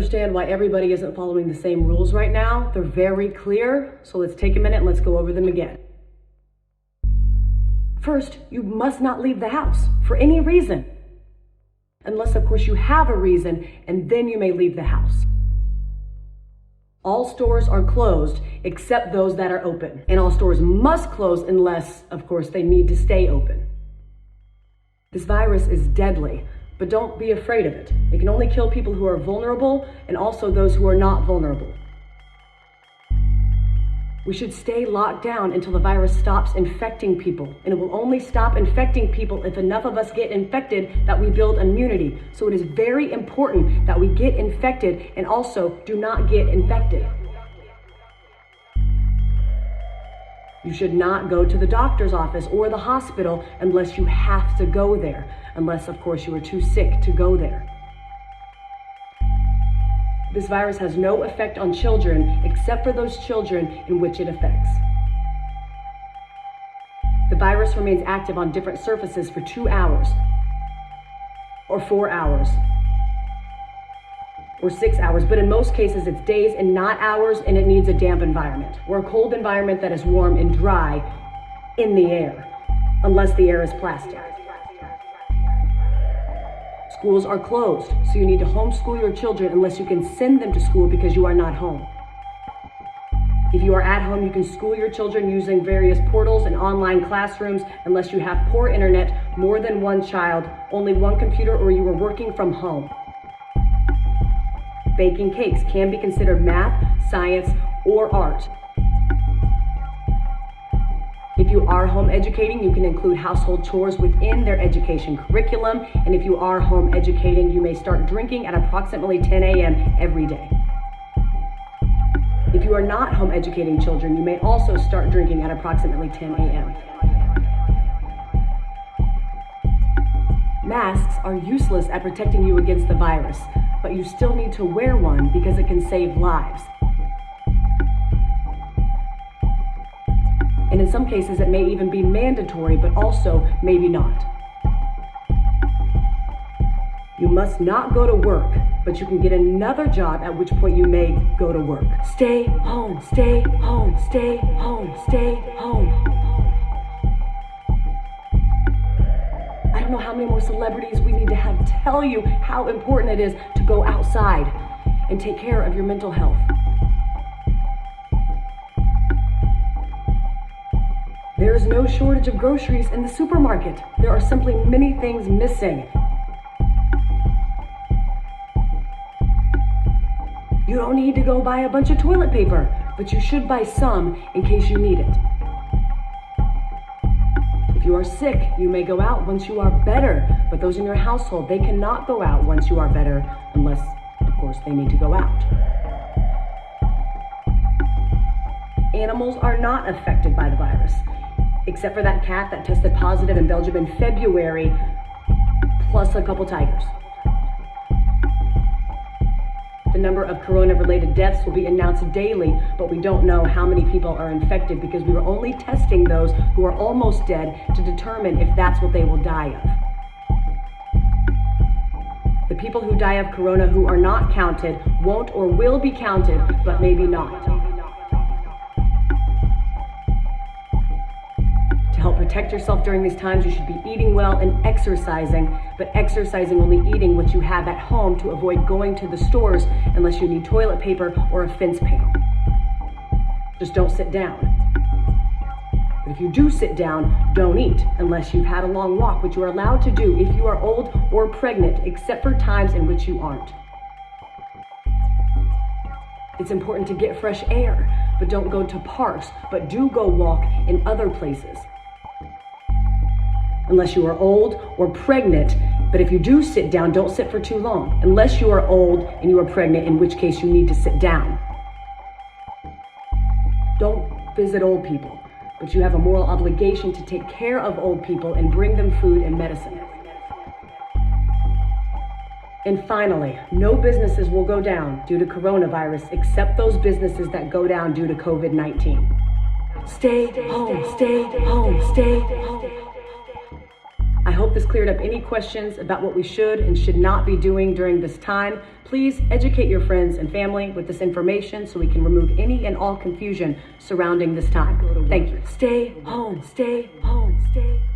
understand why everybody isn't following the same rules right now. They're very clear, so let's take a minute and let's go over them again. First, you must not leave the house for any reason. Unless, of course, you have a reason, and then you may leave the house. All stores are closed except those that are open. And all stores must close unless, of course, they need to stay open. This virus is deadly, but don't be afraid of it. It can only kill people who are vulnerable and also those who are not vulnerable. We should stay locked down until the virus stops infecting people. And it will only stop infecting people if enough of us get infected that we build immunity. So it is very important that we get infected and also do not get infected. You should not go to the doctor's office or the hospital unless you have to go there. Unless, of course, you are too sick to go there. This virus has no effect on children except for those children in which it affects. The virus remains active on different surfaces for 2 hours, or 4 hours, or 6 hours, but in most cases it's days and not hours, and it needs a damp environment, or a cold environment that is warm and dry in the air, unless the air is plastic. Schools are closed, so you need to homeschool your children unless you can send them to school because you are not home. If you are at home, you can school your children using various portals and online classrooms unless you have poor internet, more than one child, only one computer, or you are working from home. Baking cakes can be considered math, science, or art. If you are home educating, you can include household chores within their education curriculum. And if you are home educating, you may start drinking at approximately 10 a.m. every day. If you are not home educating children, you may also start drinking at approximately 10 a.m. Masks are useless at protecting you against the virus, but you still need to wear one because it can save lives. And in some cases, it may even be mandatory, but also maybe not. You must not go to work, but you can get another job, at which point you may go to work. Stay home, stay home, stay home, stay home. I don't know how many more celebrities we need to have tell you how important it is to go outside and take care of your mental health. There is no shortage of groceries in the supermarket. There are simply many things missing. You don't need to go buy a bunch of toilet paper, but you should buy some in case you need it. If you are sick, you may go out once you are better, but those in your household, they cannot go out once you are better, unless, of course, they need to go out. Animals are not affected by the virus, except for that cat that tested positive in Belgium in February, plus a couple tigers. The number of corona-related deaths will be announced daily, but we don't know how many people are infected because we were only testing those who are almost dead to determine if that's what they will die of. The people who die of corona who are not counted won't or will be counted, but maybe not. To help protect yourself during these times, you should be eating well and exercising, but exercising only eating what you have at home to avoid going to the stores unless you need toilet paper or a fence panel. Just don't sit down. But if you do sit down, don't eat unless you've had a long walk, which you are allowed to do if you are old or pregnant, except for times in which you aren't. It's important to get fresh air, but don't go to parks, but do go walk in other places. Unless you are old or pregnant, but if you do sit down, don't sit for too long. Unless you are old and you are pregnant, in which case you need to sit down. Don't visit old people, but you have a moral obligation to take care of old people and bring them food and medicine. And finally, no businesses will go down due to coronavirus except those businesses that go down due to COVID-19. Stay home, stay home, stay home. I hope hope this cleared up any questions about what we should and should not be doing during this time. Please educate your friends and family with this information so we can remove any and all confusion surrounding this time. Thank you. Stay home, stay home, stay home.